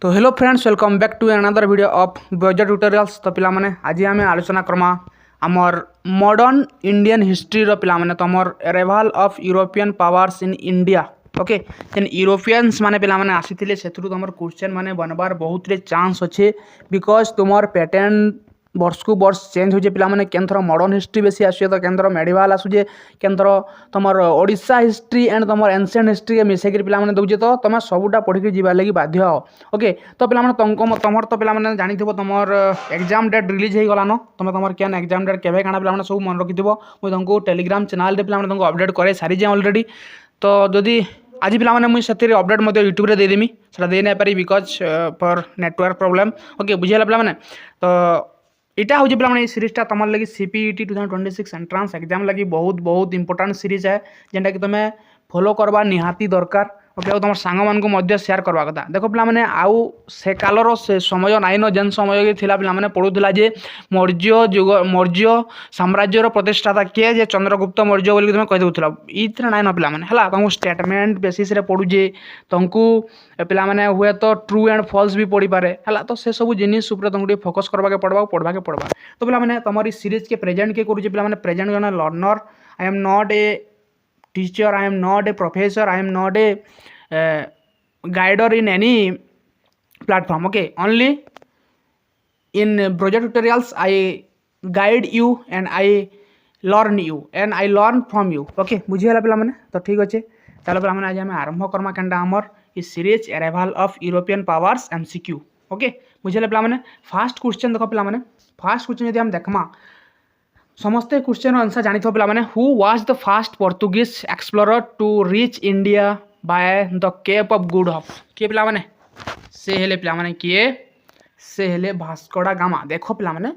तो hello friends, welcome back to another video of budget tutorials. तो पिला माने आज आम आलोचना करमा आमर मॉडर्न इंडियन हिस्ट्री रो पिला माने तो आमर arrival of European powers in India. Okay, जेन यूरोपियंस माने पिला माने आसीथिले सेथुरु तुमर क्वेश्चन माने बनबार बहुत रे चांस अच्छे बिकॉज तुमर पैटर्न वर्ष को वर्ष चेंज हो पिला माने केनथर मॉडर्न हिस्ट्री बेसी आसुए तो केनथर मेडिवाल आसुजे केनथर तुमर ओडिशा हिस्ट्री एंड तुमर एंशिएंट हिस्ट्री के मिसेक पिला माने दउजे तो तुम सबुटा पढ़ी जीवा लगी बाध्य हो। ओके, तो पिला माने तुमर तो पिला माने जानिथिबो तुमर एग्जाम डेट रिलीज हो गलानो तुम तुमर केन एग्जाम डेट केबे काना पिला माने सब मन रखिथिबो। मु तुमको टेलीग्राम चैनल रे पिला माने तुमको अपडेट करे सारी जे ऑलरेडी। तो जदि आज पिला माने मुझे से अपडेट मत यूट्यूब रे दे देमी सेटा दे नै पारी because for network problem. Okay, बुझियला पिला माने तो इटा हूँ पिला माने सीरीजटा तुम लगी सीपीईटी 2026 एंट्रांस एग्जाम लगी बहुत इंपोर्टेंट सीरीज है जेनटा कि तुम्हें फॉलो करवा निहाती दरकार। ओके, और तुम सांग मान शेयर करवा कथा। देखो पिला माने आउ से कालर से समय नाइन जेन समय थिला पिला माने पढ़ुला जे मौर्य साम्राज्यर प्रतिष्ठाता किए जे चंद्रगुप्त मौर्य बोली तुम कह दूला इथरे नाइन पिला माने हला तुमको स्टेटमेंट बेसिस रे पढ़ुजे तुमको पिला माने हुए तो ट्रू एंड फॉल्स भी पढ़ी पारे हला। तो से सब जिनिस ऊपर तुमको फोकस करवा के पढ़वा तो पिला माने तुम सीरीज के प्रेजेंट के करूचे पिला माने प्रेजेंट जन learner. I am not a teacher, I am not a professor, I am not a guider in any platform. Okay, only in project tutorials I guide you and I learn you and I learn from you. Okay, बुझीगला पिला माने तो ठीक अच्छे। चलो पिला माने आज आम आरंभ करमा केनटा हमर ई series arrival of European powers MCQ. Okay, बुझीगला पिला माने फास्ट क्वेश्चन देखो पिला माने फास्ट क्वेश्चन यदि हम देखमा समस्ते क्वेश्चन आंसर जानी थो पिला माने who was the first Portuguese explorer to reach India by the Cape of Good Hope. किए पिला माने से हेले पिला माने किए से हेले भास्को डा गामा। देखो पिला माने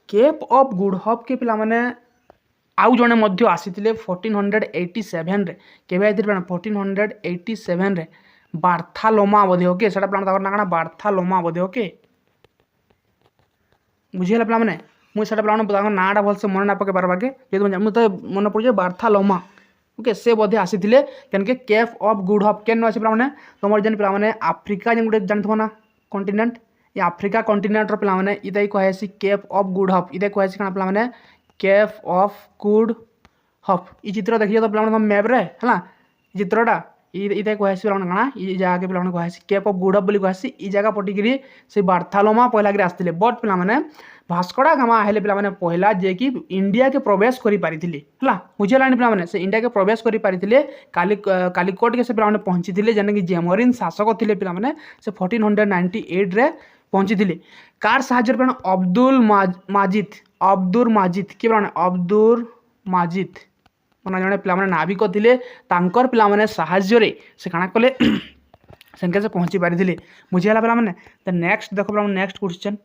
केप ऑफ गुड होप के पिला माने आउ जने मध्य आसीथिले 1487 रे केबे आइथिले 1487 रे बार्थालोमा बोधे। ओके, सेटा पिला ताकर नाना बार्थालोमा बोधे। ओके, बुझियला पिला माने मुझे पिला नाटा भलसे मन ना पके पार्बाके तो मन पड़े बार्थालोमा। ओके, से बोधे आसी के केप ऑफ गुड होप केन अच्छे पिला तुम जेन पिला आफ्रिका जेन गोटे जानथो ना कॉन्टिनेंट ये आफ्रिका कॉन्टिनेंट पिला इदा कहेसी केप ऑफ गुड होप इदा कहेसी कण पिला केप ऑफ गुड होप। ये चित्र देखिए तो पिला मैप रे है चित्रटा इदा कहेसी पिला काना ये जगह पिला कहेसी केप ऑफ गुड होप बोली कहेसी। ई जगह पटिकरी से बार्थालोमा पहला के आसथिले बट पिला भास्को डा गामा हेले पिला माने पहला जे कि इंडिया के प्रवेश करि पारिथिले हला। बुझेलानी पिला माने से इंडिया के प्रवेश करि पारिथिले कालीकोट के से पिला माने पहुंचीथिले जेने कि जेमोरिन शासक थिले पिला माने से 1498 रे पहुंचीथिले। कार साहाଯ୍य पिला अब्दुल माजिद के पिला अब्दुल माजिद मना जने पिला माने नाविक थिले तांकर पिला माने साहाଯ୍य रे से काना कले सेनके से पहुंची पारिथिले। बुझेला पिला माने द नेक्स्ट देखो पिला next question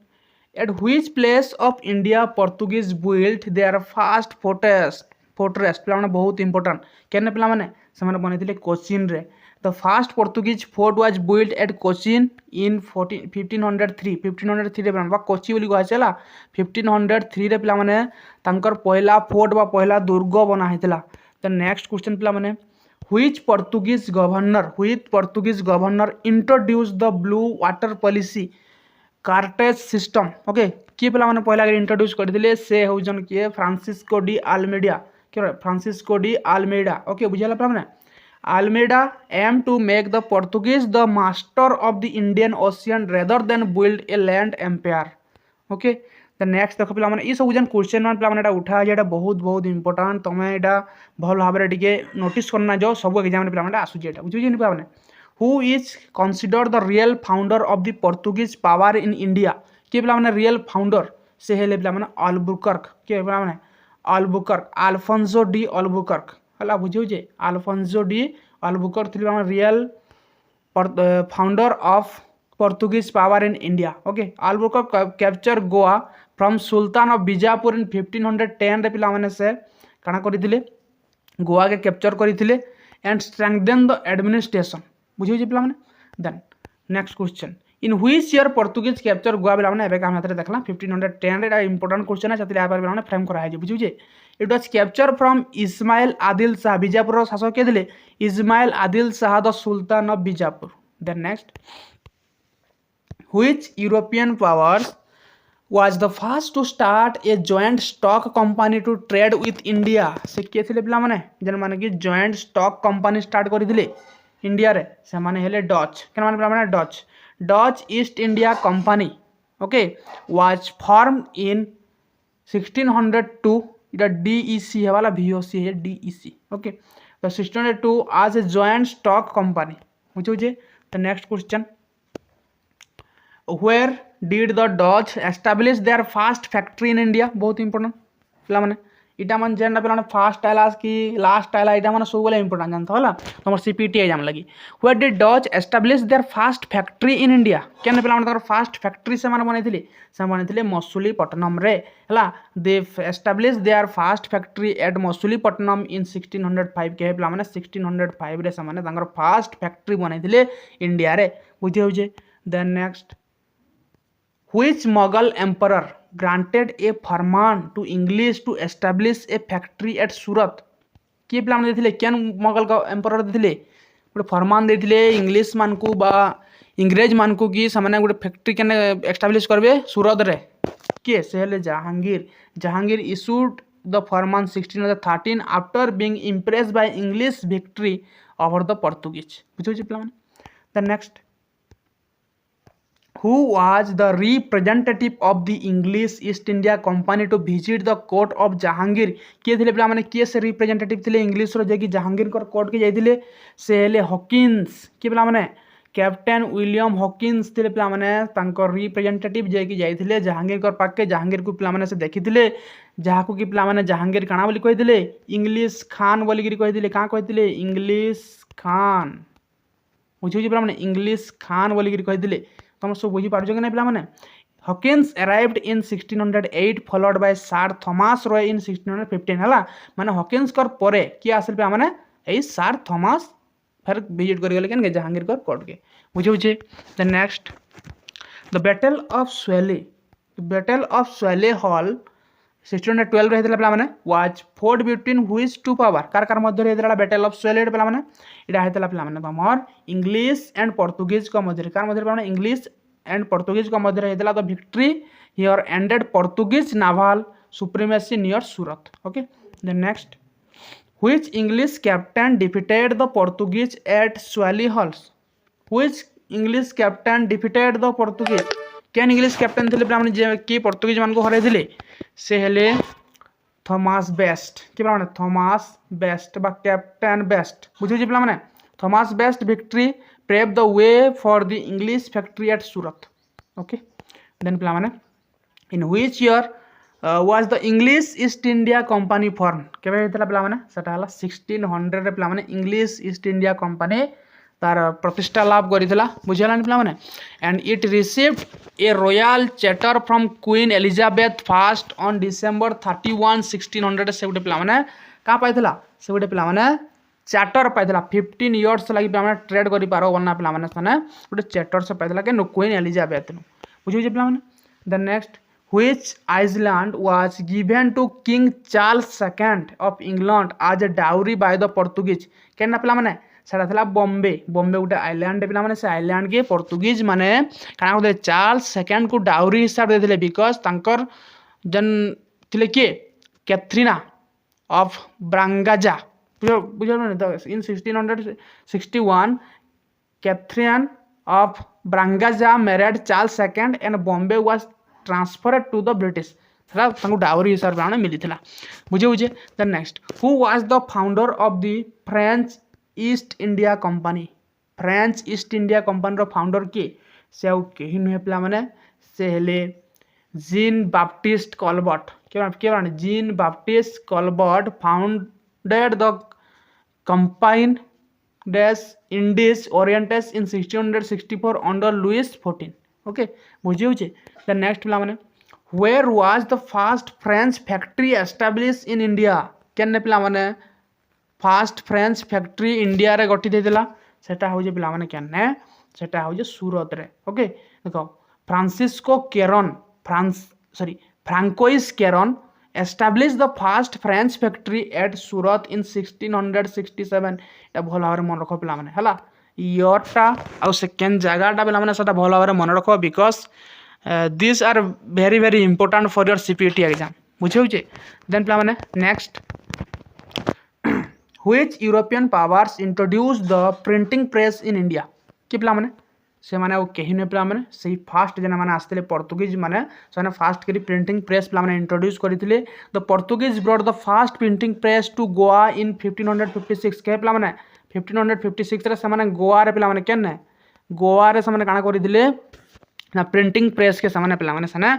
at which place of India Portuguese built their first fortress पिला माने बहुत इंपोर्टेंट केने पिला माने से माने बनेथिले कोचिन रे। The first Portuguese fort was built at Cochin in 1503 रे बा कोची बोली कहला 1503 रे पिला माने तांकर पहला फोर्ट बा पहला दुर्ग बना हेतला। द नेक्स्ट क्वेश्चन पिला माने which Portuguese governor introduced the blue water policy cartaz system. Okay, किए पिला माने पहला इंट्रोड्यूस करथिले से होजन किए फ्रांसिस्को डी आल्मेडा के फ्रांसिस्को डी आल्मेडा। ओके, बुझाला पिला माने Almeida aim to make the Portuguese the master of the Indian Ocean rather than build a land empire. Okay, the next देखो पिला माने ई सब जन क्वेश्चन मान पिला माने उठा जेटा बहुत इंपोर्टेंट तमे एटा भल भाबरे टिके नोटिस करना जो सब एग्जाम रे पिला माने आसु जेटा बुझिजे नि पिला माने who is considered the real founder of the Portuguese power in India। के पिला माने रियल फाउंडर से हेले पिला माने अल्बुकर्क के पिला माने अल्बुकर्क अल्फोंसो डी अल्बुकर्क हला बुझियो जे अल्फोंसो डी अल्बुकर्क थिले माने real founder of Portuguese power in India। Okay, Albuquerque capture Goa from sultan of Bijapur in 1510 रे पिला माने से काना करिथिले गोवा के कैप्चर करिथिले एंड स्ट्रेंथन द एडमिनिस्ट्रेशन। बुझियो जे पिला माने। Then next question in which year Portuguese capture Goa पिला माने एबे काम हाथ रे देखला 1510 रे इंपोर्टेंट क्वेश्चन है सतिले आपर पिला माने फ्रेम करा है जे बुझियो जे it was capture from Ismail Adil Shah Bijapur शासक के दिले Ismail Adil Shah the sultan of Bijapur. Then next Which European powers was the first to start a joint stock company to trade with India? से किए थे पिला माने जन माने कि joint stock company start करी थिले इंडिया रे से माने हेले डच केन माने पिला माने Dutch east India company okay was formed in 1602 इटा DEC है वाला VOC है DEC ओके तो 1602 as a joint stock company बुझे the next question where did the Dutch establish their first factory in India? बहुत इंपोर्टेंट पिला माने इटा मन जेन पिला फास्ट आइला कि लास्ट आइला इटा मन सब बोले इंपोर्टेंट जानता होला तमर CPT एग्जाम लगी where did Dutch establish their first factory in India? केन पिला मन फास्ट फैक्ट्री से माने बनेथिले मसूलीपट्टनम रे हला they established their first factory at Masulipatnam in 1605 के पिला माने 1605 रे से माने तांगर फास्ट फैक्ट्री बनेथिले इंडिया रे बुझे होजे then next which Mughal emperor granted a farman to English to establish a factory at Surat? किए प्लान देथिले केन मुगल का एम्परर देथिले गोटे फरमान देथिले इंग्लिश मान को बा इंग्रेज मान को कि सामान्य गोटे फैक्ट्री केन एस्टाब्लिश करबे सूरत रे किए से हेले Jahangir issued the farman 1613 after being impressed by English victory over the Portuguese बुझो प्लान the next who was the representative of the English East India Company to visit the court of Jahangir किए थिले पिला माने किए से रिप्रेजेंटेटिव थिले इंग्लिश रो जे कि जहांगीर कर कोर्ट के जाइथिले से हेले हॉकिंस कि पिला माने कैप्टन विलियम हॉकिंस थिले पिला माने तांकर रिप्रेजेंटेटिव जे कि जाइथिले जहांगीर कर पाके जहांगीर को पिला माने से देखिथिले जाहाकू कि पिला माने जहांगीर काना बोली कहिथिले इंग्लिश खान बोली गिरी कहिथिले का कहिथिले इंग्लिश खान बुझियो पिला माने इंग्लिश खान बोली गिरी कहिथिले तुम सब बुझी पार्छ कि नहीं पिला माने Hawkins arrived in 1608 followed by Sir Thomas Roe in 1615 हला माने हॉकिंस कर परे कि आसल पे माने एई सर थॉमस फिर विजिट करि गेले केन जहांगीर कर कोर्ट के बुझे the next the battle of Swally Hole 1612 रे हेतला पिला माने was fought between which two power कार मध्य रे हेतला बैटल ऑफ स्वेले पिला माने इडा हेतला पिला माने तमर इंग्लिश एंड पोर्तुगीज का मध्य कार मध्य पिला माने इंग्लिश एंड पोर्तुगीज का मध्य रे हेतला the victory here ended Portuguese naval supremacy near Surat okay the next which English captain defeated the Portuguese at Swally Holes which English captain defeated the Portuguese केन English captain थे पिला जे कि पोर्तुगीज मान को हराई दिले से हेले थॉमस बेस्ट कि पिला थॉमस बेस्ट बा कैप्टन बेस्ट बुझे जे पिला माने Thomas Best victory pave the way for the English factory at Surat okay then पिला माने in which year was the English East India Company form केबे हेतला पिला माने सेटा हला 1600 रे पिला माने इंग्लिश ईस्ट इंडिया कंपनी तार प्रतिष्ठा लाभ करितला बुझलानी पिला माने and it received A royal charter from queen Elizabeth first on December 31 1600 से गोटे पिला माने का पाइतला से गोटे पिला माने चार्टर पाइतला 15 इयर्स लागि पिला माने ट्रेड करि पारो वना पिला माने सने गोटे चार्टर से पाइतला के क्वीन एलिजाबेथ नु बुझियो जे पिला माने the next which island was given to King Charles II of England as a dowry by the Portuguese केना पिला माने सेटा थला बॉम्बे गोटे आइलैंड पिला माने से आइलैंड के पोर्तुगीज माने काना होते चार्ल्स सेकंड को डाउरी हिसाब दे देले बिकॉज तांकर जन थिले के कैथरीना ऑफ ब्रांगाजा बुझल माने in 1661 Catherine of Braganza married Charles second and Bombay was transferred to the British थला तांको डाउरी हिसाब माने मिलिथिला बुझे the next who was the founder of the French East India Company French East India Company रो founder के से आउ केही नुहे पिला माने से हेले जीन बाप्टिस्ट कॉलबर्ट के माने Jean Baptiste Colbert founded the Compagnie des Indes Orientales in 1664 under Louis 14 okay बुझे होचे द नेक्स्ट पिला माने where was the first French factory establish in India केने पिला माने फास्ट फ्रेंच फैक्ट्री इंडिया रे गठित हेतला सेटा हो जे पिला माने केने सेटा हो जे सूरत रे ओके देखो Francois Caron establish the first French factory at Surat in 1667 एटा भल भाବରେ मन रख पिला माने हला ଇୟର୍ଟା ଆଉ ସେକେଣ୍ଡ ଜାଗାଟା ପିଲାମାନେ ସେଟା ଭଲ ଭାବରେ ମନେ ରଖ because this are very very important for your CPT exam ବୁଝିହେଉଛି। ଦେନ୍ ପିଲାମାନେ next which European powers introduced the printing press in India कि पिलाମାନେ ସେମାନେ ଆଉ କେହି ନୁହେଁ ପିଲାମାନେ ସେଇ ଫାଷ୍ଟ ଯେନ୍ ମାନେ ଆସିଥିଲେ ପର୍ତ୍ତୁଗୀଜ ମାନେ ସେମାନେ ଫାଷ୍ଟ କରି ପ୍ରିଣ୍ଟିଂ ପ୍ରେସ୍ ପିଲାମାନେ ଇଣ୍ଟ୍ରୋଡ୍ୟୁସ୍ କରିଥିଲେ। The Portuguese brought the first printing press to Goa in 1556 କେ ପିଲାମାନେ 1556 ସେମାନେ ଗୋଆରେ ପିଲାମାନେ କେନ୍ ଗୋଆରେ ସେମାନେ କାଣା କରିଥିଲେ ନା ପ୍ରିଣ୍ଟିଂ ପ୍ରେସ୍ के ସେମାନେ ପିଲାମାନେ ସେନେ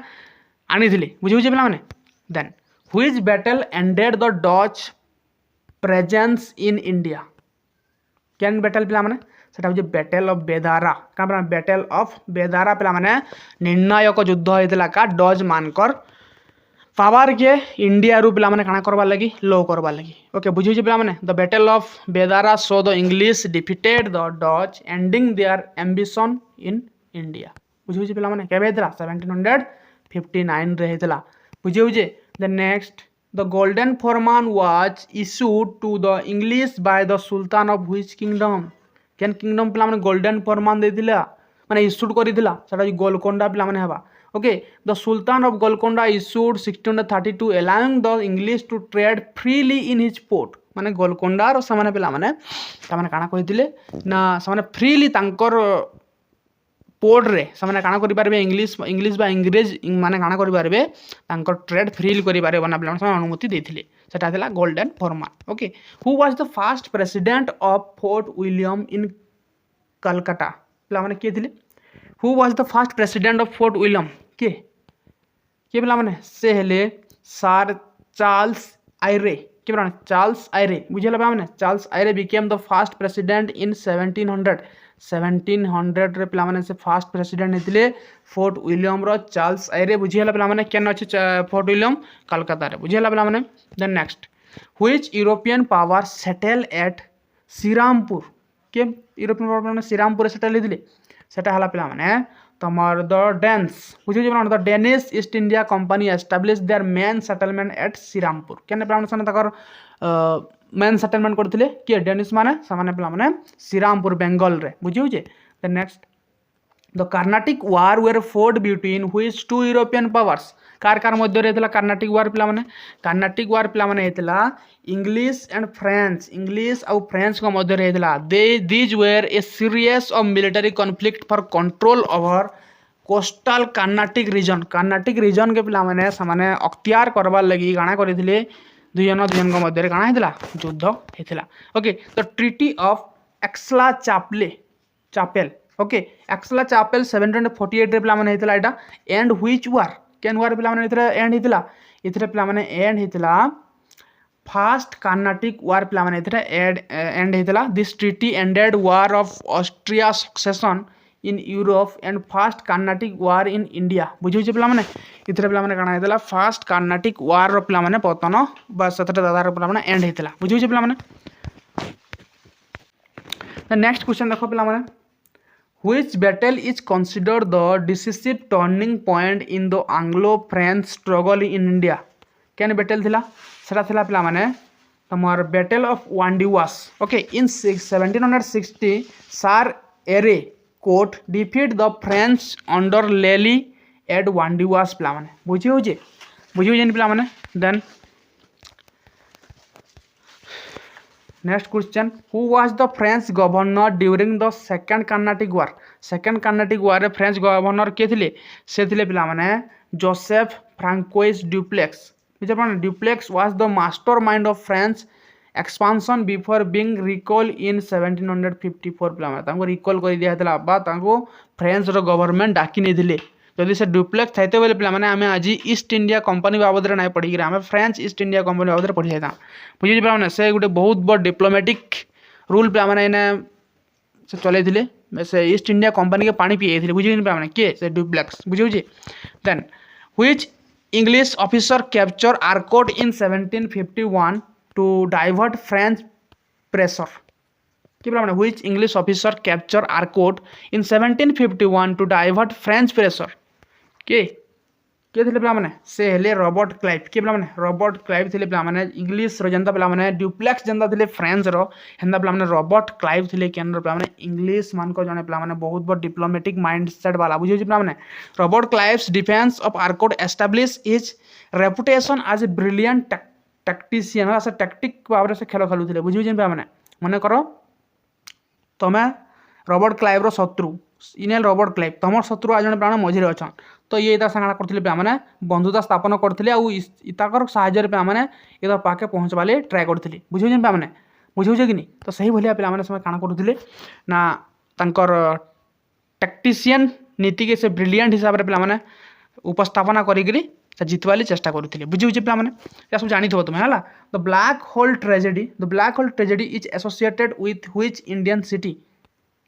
ଆଣିଥିଲେ ବୁଝିବୁଝି ପିଲାମାନେ। Then which battle ended the Dutch presence in India କେନ୍ ବ୍ୟାଟେଲ ପିଲାମାନେ ସେଟା ହଉଛି ବ୍ୟାଟେଲ ଅଫ ବେଦାରା କାଁ ବ୍ୟାଟେଲ ଅଫ ବେଦାରା ପିଲାମାନେ ନିର୍ଣ୍ଣାୟକ ଯୁଦ୍ଧ ହେଇଥିଲା କା ଡଚ୍ ମାନଙ୍କର ପାୱାର के इंडिया रू पिला माने काना करबार लगी लो करबार लगी ओके बुझियो पिला माने the battle of Bedara so the English defeated the Dutch ending their ambition in India बुझियो पिला माने केबे हेतला 1759 रे हेतला बुझियो जे the next the golden farman was issued to the English by the sultan of which kingdom केन किंगडम पिला माने गोल्डन फॉरमान देथिला माने इशूड करिथिला सेटा गोलकोंडा पिला माने हेबा okay the sultan of Golconda issued 1632 allowing the English to trade freely in his port माने गोलकोंडा रो सामाने पिला माने तामाने काना कहिथिले ना सामाने फ्रीली तांकर पोर्ट रे सामाने काना करि पारबे इंग्लिश बा अंग्रेज माने काना करि पारबे तांकर ट्रेड फ्रीली करि पारे बना पिला माने अनुमति देथिले सेटा थिला golden farman okay who was the first president of Fort William in Calcutta पिला माने के थिले who was the first president of Fort William के पिला माने से हेले सर चार्ल्स आयरे के पिला चार्ल्स आयरे बुझिला पिला माने Charles Eyre became the first president in 1700 रे पिला माने से फर्स्ट प्रेसिडेंट हेतिले फोर्ट विलियम रो चार्ल्स आयरे बुझिला पिला माने केन अछि फोर्ट विलियम कलकत्ता रे बुझिला पिला माने। Then next which European power settle at Srirampur के यूरोपियन पावर माने श्रीरामपुर सेटल हेतिले सेटा हला पिला माने तमर द डेन्स बुझियो जे the Danish East India Company establish their main settlement at Srirampur केने पिला माने तकर मेन सेटलमेंट करथिले के डेनिश माने सामान्य पिला माने श्रीरामपुर बेंगल रे बुझियो जे। The next the Carnatic war were fought between which two European powers कार मध्य रे हेतला कर्नाटिक वार पिला माने हेतला इंग्लिश एंड फ्रेंच को मध्य रे हेतला these were a series of military conflict for control over coastal Carnatic region के पिला माने सामाने अख्तियार करबार लगी गाना करिथिले दुजन को मध्य रे गाना हेतला युद्ध हेतला okay the treaty of Aix la Chapelle okay Aix la Chapelle 1748 रे पिला माने हेतला एटा एंड व्हिच वार केन वार पिला माने इथरे पिला माने एंड हेतला फर्स्ट कर्नाटिक वार पिला माने इथरे एंड हेतला this treaty ended war of Austria succession in Europe and first Carnatic war in India बुझियो जे पिला माने इथरे पिला माने काना हेतला फर्स्ट कर्नाटिक वार रो पिला माने पतन बस सतरे दादार पिला माने एंड हेतला बुझियो जे पिला माने। द नेक्स्ट क्वेश्चन देखो पिला माने Which battle is considered the decisive turning point in the Anglo-French struggle in India? केन बैटल थिला सेटा थिला पिला माने तमर battle of Wandiwash okay in 1760 Sir Eyre Coote defeat the French under Lally at Wandiwash पिला माने बुझियो जे पिला माने। Then next question who was the French governor during the second Carnatic war रे फ्रेंच गवर्नर के थिले से थिले पिला माने Joseph Francois Dupleix was the mastermind of French expansion before being recall in 1754 पिला माने तांको रिकॉल कर दिया हतला बा तांको फ्रेंच रो गवर्नमेंट डाकी नै दिले जदि से ड्यूप्लेक्स थाइते बेले पिला माने आमे आज ईस्ट इंडिया कंपनी बाबद रे नै पढी रे आमे फ्रेंच ईस्ट इंडिया कंपनी बाबद रे पढी जाता बुझि पिला माने से गुटे बहुत बड़ डिप्लोमेटिक रूल पिला माने ने से चले दिले से ईस्ट इंडिया कंपनी के पानी पिए दिले बुझि पिला माने के से ड्यूप्लेक्स बुझियो जे। Then which English officer capture Arcot in 1751 to divert French pressure कि पिला माने which English officer capture Arcot in 1751 to divert French pressure के किए थे पे से हेले रॉबर्ट क्लाइव किए पे रॉबर्ट क्लाइव थे पे इंग्लीश जनता पे ड्यूप्लेक्स जनता थे फ्रेंच हेन्ता पे रॉबर्ट क्लाइव थे केन पे इंग्लीश मान को जने पे बहुत बड़ डिप्लोमेटिक माइंडसेट वाला बुझे पे Robert Clive's defence of Arcot establish his reputation as a brilliant tactician से टैक्टिक भाव से खेल खेलुले बुझे पे मन कर तुम्हें रॉबर्ट क्लाइव शत्रु इनेल रॉबर्ट क्लाइव तुम शत्रु आज जन प्राण मझे अच्छा तो ये सारा करते पे बंधुता स्थापन करते आकर साहय पे ये पाके पहुँचवाले ट्राए करते बुझे पे बुझे कि नहीं तो सही भाया पे काण करुले ना तांकर टैक्टिशियन नीति के से ब्रिलियंट हिसाब से पे उपस्थापना करी जितवाली चेष्टा करुले बुझे पे सब जानी तुम्हें है the Black Hole tragedy is associated with which Indian city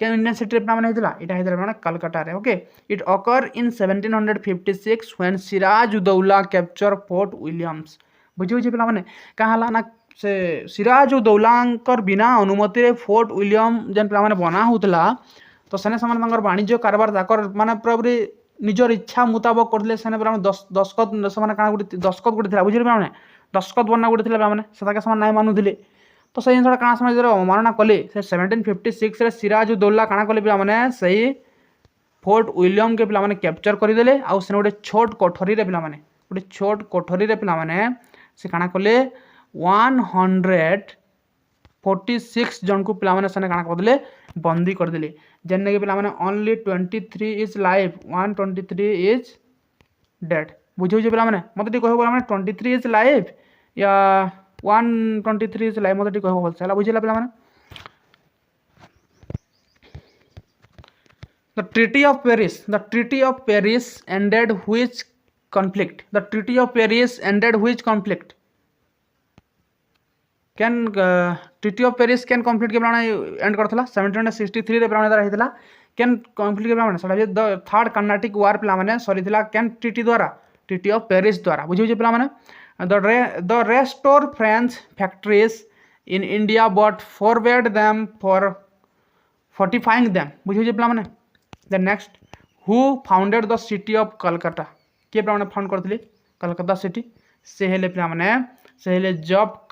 क्या इंडियन सिटी पे होता कलकत्ता रे okay it occur in 1756 when Sirajuddaulah capture Fort Williams बुझे पे क्या ना से सिराजुद्दौला बिना अनुमति रे फोर्ट विलियम जेन पे बना होता तो सेने वाणिज्य कारबार माने पूरा निजर इच्छा मुताबक करते सेने दस्खत दस्खत गोटे बुझे पे दस्खत बना गोटे पे ना मानुले तो से जिन क्या समय अवमानना कले से 1756 रे सिराजुद्दौला काଣା कले पे सही फोर्ट विलियम के पे कैप्चर करदे आउ से गोटे छोट कोठरी पे गोटे छोट कोठरी पे से काଣା कले 146 जन को पे काଣା करदे बंदी करदे जेने कि पे only 23 is live 123 is dead बुझे पे मत कह 23 इज लाइव या 123 इज लाइव मत कह भलसे बुझेगा पे The Treaty of Paris ended which conflict? The Treaty of Paris ended which conflict? Can Treaty of Paris can conflict के एंड करथला 1763 रे प्राण रहितला कैन conflict के प्राण सडा द थर्ड कर्नाटिक वार प्लान सरीथला कैन ट्रीटी द्वारा Treaty of Paris द्वारा बुझे प्लान the restore French factories in India but forbade them for fortifying them बुझे प्लान the next who founded the city of Calcutta के पे फाउंड करथिले कलकत्ता सिटी से हेले पे से हेले जॉब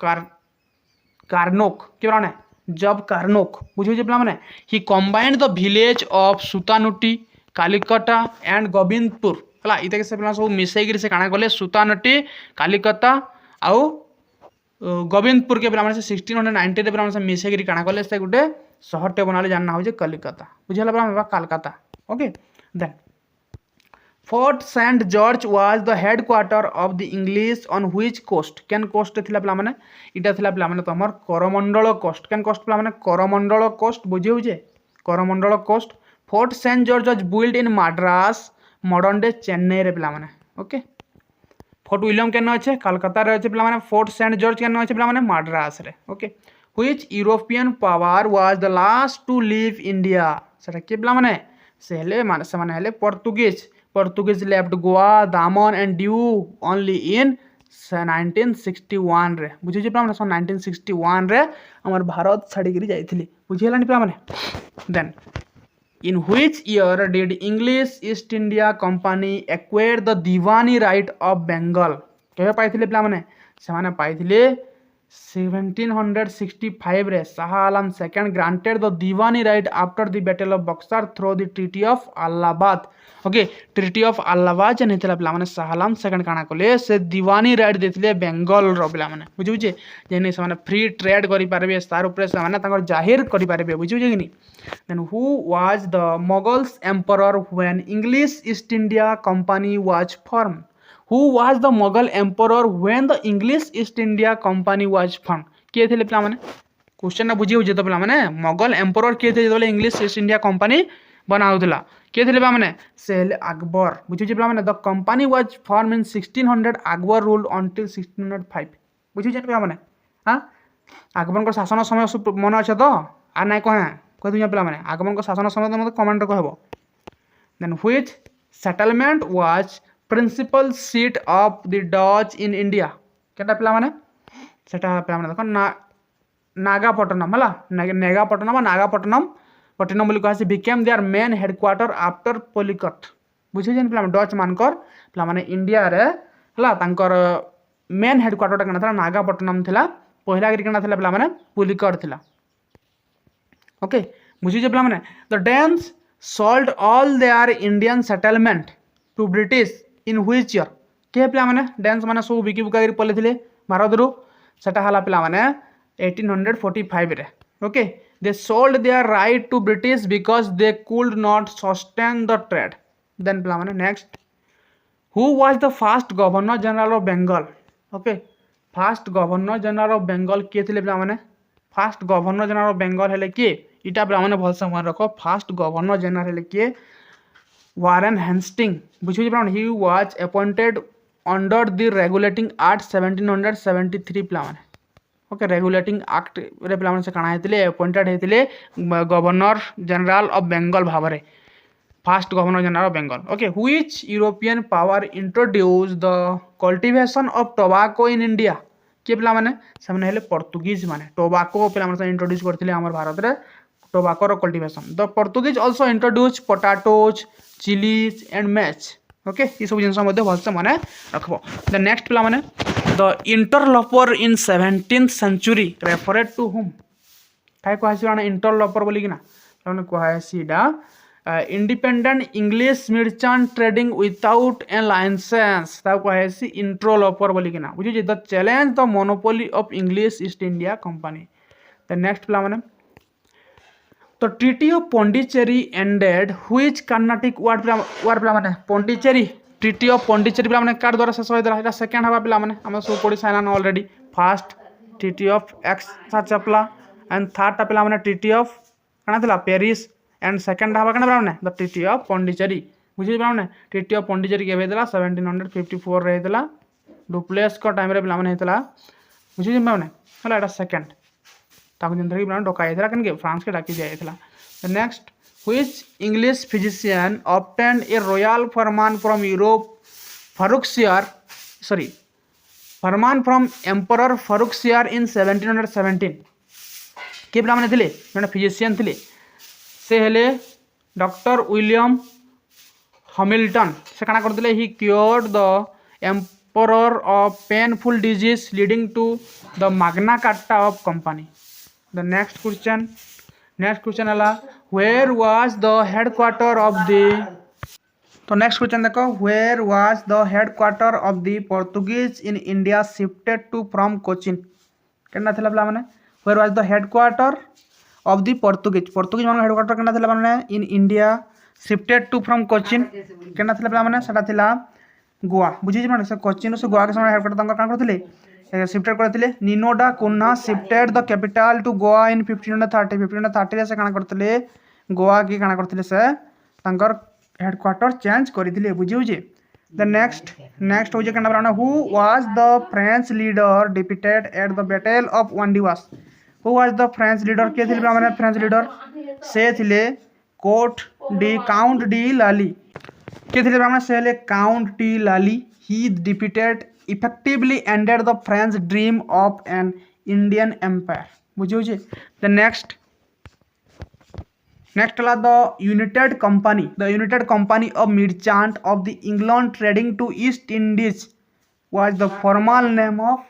कार्नोक के पे जॉब कार्नोक बुझे पे he combined the village of Sutanuti Kalikata and Govindpur है इतने से सब मिसई से काଣା कले सुतानुटी कालिकता आउ गोविंदपुर के पे से 1690 पे से मिसई काଣା कले से गोटे शहरटे बनाले जानना हो कलिकता बुझेगा Calcutta okay then Fort Saint George was the headquarter of the English on which coast कैन कोस्ट थिला पे इटा थिला पे तुम करमंडल कोस्ट कैन कोस्ट पे करमंडल कोस्ट बुझे Coromandel coast Fort Saint George was build in Madras modern day Chennai रे पे ओके फोर्ट विलियम केन अच्छे कलकत्ता रे अच्छे पे फोर्ट सेंट जॉर्ज केन अच्छे पे मद्रास रे okay which European power was the last to leave India सेटा के पे से हेले Portuguese left Goa, Daman and Diu only in 1961 रे बुझे पे 1961 रे हमर भारत छाड़ी जाइथिली बुझेलानी पे then in which year did English East India Company acquire the Diwani right of Bengal केबे पाइथिले पे से पाइथिले 1765 रे Shah Alam second granted the Diwani right after the battle of Buxar through the treaty of Allahabad okay treaty of Allahabad जन हेतला पे शाह आलम सेकंड काଣା कले से दीवानी राइट देथिले बेंगल रो पे बुझुजे जेने से फ्री ट्रेड करि पारबे तार ऊपर से तांकर जाहिर करि पारबे बुझुजे कि नहीं then who was the Mughals emperor when English East India Company was form Who was the Mughal emperor when the English East India Company was formed? किए थे पे क्वेश्चन बुझी हो तो पे मुगल एम्परर किए थे जो इंग्लिश ईस्ट इंडिया कंपनी बना होता किए थे पे से अकबर बुझे पे the company was form in 1600 Akbar ruled until 1605 बुझे पे हाँ अकबर शासन समय मन अच्छे तो आ ना कह दूँ पे अकबर शासन समय तो मतलब कमेंट कहब then which settlement was principal seat of the Dutch in India क्या पे सेटा पे देख नागापट्टनम है नागापट्टनम नागापट्टनम पट्टनम बोली कहा became their main headquarter after Pulicat बुझे जेन पिला डच मानकर पिला माने इंडिया रे हला तांकर मेन हेडक्वार्टर कना था नागापट्टनम थिला पहिला गिरी कना थिला पिला माने पुलिकड थिला ओके बुझी जे पिला माने the Danes sold all their Indian settlement to British in which year के पिला माने डेन्स माने सब बिकी बुका गिरी पले थिले भारत रु सेटा हला पिला माने 1845 रे okay they sold their right to British because they could not sustain the trade then पिला माने next who was the first governor general of Bengal okay first governor general of Bengal के थिले पिला माने fast governor general of Bengal हेले किए इटा पिला माने भलसे मन रखो फास्ट गवर्नर जनरल हेले किए वारेन हेस्टिंग बुझि जे he was appointed under the Regulating Act 1773 पिला माने ओके रेगुलेटिंग एक्ट रे पिला माने से काना हेतिले अपॉइंटेड हेतिले गवर्नर जनरल ऑफ बेंगल भाबरे first governor general of Bengal okay which European power introduce the cultivation of tobacco in India किए पिला माने सामने हेले पोर्तुगीज माने टोबैको पिला माने इंट्रोड्यूस करथिले हमर भारत रे टोबैको रो cultivation the Portuguese also introduce potatoes chillies and maize okay ये सब जिंस मध्ये भलसे माने रखबो द नेक्स्ट पिला माने the interloper in 17th century referred to whom काय कहैसी माने इंटरलॉपर बोली कि ना माने कहैसी डा independent English merchant trading without a licence ता कहैसी इंटरलॉपर बोली कि ना बुझी the challenge the monopoly of English East India Company the next पिला माने तो treaty of Pondicherry ended which Carnatic war पिला माने पौंडीचेरी ट्रीटी ऑफ पौंडीचेरी पिला माने कार द्वारा शेष होइदला एटा सेकंड हवा पिला माने हम सब पढी साइना already first treaty of Aix-la-Chapelle and third पिला माने ट्रीटी ऑफ काना थिला पेरिस एंड सेकंड हवा काना पिला माने द ट्रीटी ऑफ पौंडीचेरी बुझी पिला माने ट्रीटी ऑफ पौंडीचेरी केबे देला 1754 रे हेतला डुप्लेस को टाइम रे पिला माने हेतला बुझी पिला माने हला एटा सेकंड ताको जन धरी पिला डोका हेतला कन के फ्रांस के डाकी दिया हेतला the next which English physician obtained a royal farman from Europe farman from emperor Farrukhsiyar in 1717 के पिला माने थिले जने फिजिशियन थिले से हेले डॉक्टर विलियम हैमिल्टन से काना करथिले he cured the emperor of painful disease leading to the Magna Carta of company the next question हला where was the headquarter of the तो नेक्स्ट क्वेश्चन देखो where was the headquarter of the Portuguese in India shifted to from Cochin केना थिला पिला माने where was the headquarter of the Portuguese मान headquarter केना थिला माने in India shifted to from Cochin केना थिला पिला माने सेटा थिला गोवा बुझी जे माने से कोचिन से गोवा के समय हेडक्वार्टर तंकर कान करथिले शिफ्टेड करथिले निनोडा कुन्हा shifted the capital to Goa in 1530 रे से कान करथिले गोवा की कान करथिले से तंकर हेडक्वार्टर चेंज करथिले बुझिउ जे द नेक्स्ट हो जे केना बनाना who was the French leader defeated at the battle of Wandiwash who was the French leader के थिले माने फ्रेंच लीडर से थिले काउंट डी लाली के थिले माने से ले count D Lali he defeated effectively ended the French dream of an Indian empire बुझियो जे the next ला the united company of merchant of the England trading to East Indies was the formal name of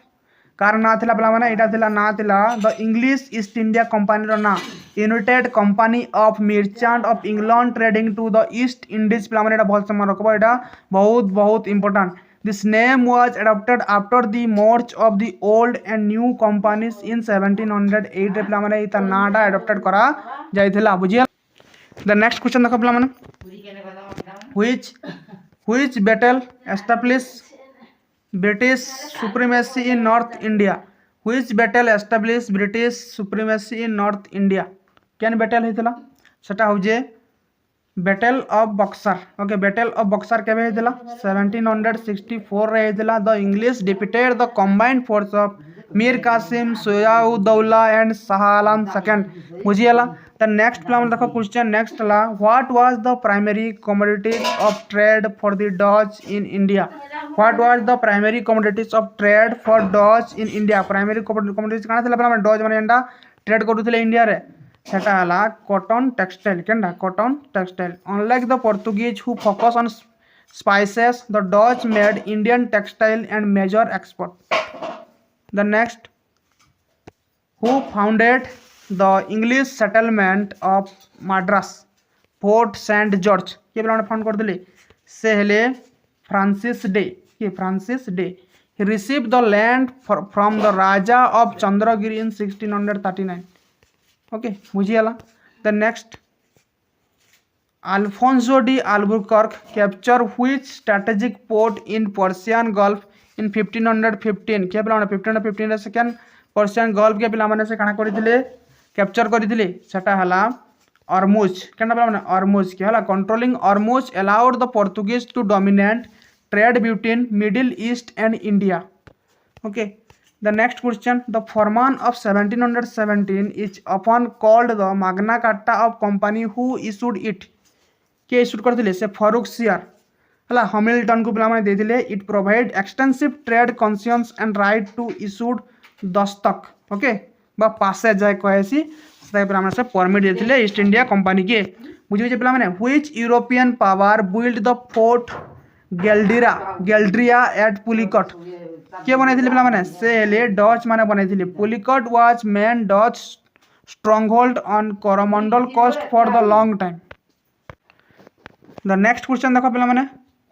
कार ना थिला पिला माने एटा थिला ना थिला the English East India Company रो ना United Company of merchant of England trading to the East Indies पिला माने एटा बहुत समय रखबो एटा बहुत important This name was adopted after the merge of the old and new companies in 1708 रे पिला माने इता नाडा adopted करा जायथिला बुझिया the next question देखो पिला माने which battle established British supremacy in North India which battle established British supremacy in North India cane battle हेतला सेटा हो जे battle of Buxar okay battle of Buxar केबे हेतला 1764 रे हेतला the English defeated the combined force of Mir Qasim Shujauddaula and Shah Alam second बुझियाला the next plan देखो क्वेश्चन नेक्स्ट ला what was the primary commodities of trade for the Dutch in India what was the primary commodities of trade for Dutch in India primary commodities काना थिला plan Dutch माने Enda trade करूथिले India रे सेटा हला cotton textile Kenda cotton textile unlike the Portuguese who focus on spices. The Dutch made Indian textile and major export. The next, who founded the English settlement of Madras, Fort St. George? किए पिला found करते से हेले Francis day. किए Francis day. He received the land from the Raja of Chandragiri in 1639. Okay, बुझीगला. The next, Alfonso de Albuquerque captured which strategic port in Persian Gulf in 1515? किए पिला 1515 रे second Persian gulf के पिला माने से काना करथिले कैप्चर करथिले सेटा हला Ormuz. केना पिला माने Ormuz के हला controlling Ormuz allowed the Portuguese to dominate trade between Middle East and India. Okay, the next question, the Farman of 1717 is often called the Magna Carta of company. Who issued it? के issued करथिले से फारूक सियार हला Hamilton को पिला माने देथिले. It provide extensive trade conscious and right to issued dastak. Okay बा पासे जाय कहसी से पिला माने से परमिट देथिले ईस्ट इंडिया कंपनी के. बुझियो जे पिला माने which European power build the fort Geldria at Pulicat? के बनैथिले पिला माने से हेले डच माने बनैथिले. Pulicat was main Dutch stronghold on Coromandel coast for the long time. The next question देखो पिला माने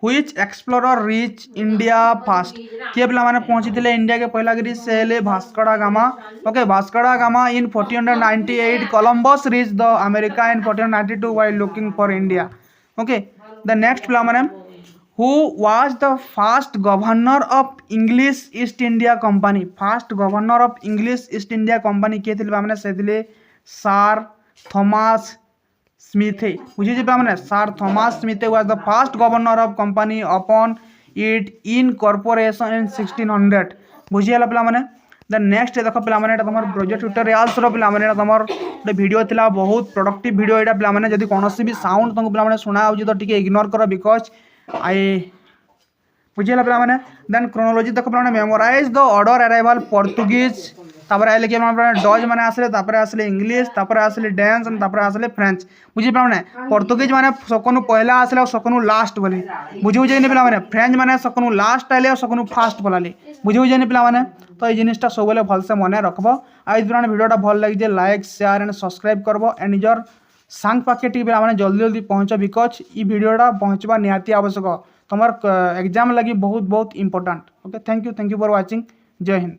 which explorer reach India fast? किए पिला माने पहुंची थिले इंडिया के पहला गिरी से हेले वास्को डा गामा. ओके वास्को डा gamma in 1498. Columbus reach the America in 1492 while looking for India. Okay the next पिला माने who was the first governor of English East India Company? First governor of English East India Company किए थिले माने से थिले sir Thomas स्मिथे. बुझिए पिला माने सर थॉमस स्मिथे was the first governor of company upon it incorporation in 1600. बुझिए पिला माने. द नेक्स्ट देखो पिला माने तमर प्रोजेक्ट ट्यूटोरियल्स रो पिला माने तमर गोटे वीडियो थिला बहुत प्रोडक्टिव वीडियो. एटा पिला माने जदी कोनोसी भी साउंड तुमको पिला माने सुना आउजी तो टिके इग्नोर करो बिकॉज आई बुझेला पिला माने. देन क्रोनोलॉजी देखो पिला माने memorise the order arrival Portuguese तापर आइले के माने डच माने आसले तापर आसले इंग्लिश तापर आसले डेंस तापर आसले फ्रेंच. बुझी पिला माने पोर्तुगीज माने सकनु पहला आसले और सकनु लास्ट बोली. बुझिउ जे ने पिला माने फ्रेंच माने सकनु लास्ट आइले और सकनु फास्ट बोलाले. बुझिउ जे ने पिला माने. तो ये जिनिसटा सब बेले भल से मने रखबो. आ इस पुराना वीडियोटा भल लागी जे लाइक शेयर एंड सब्सक्राइब करबो एंड निजर सांग पाके टी पिला माने जल्दी जल्दी पहुंच बिकॉज ई वीडियोटा पहुंचबा निहाती आवश्यक. तुम्हार एग्जाम लगी बहुत बहुत important. Okay thank you for watching. जय हिंद.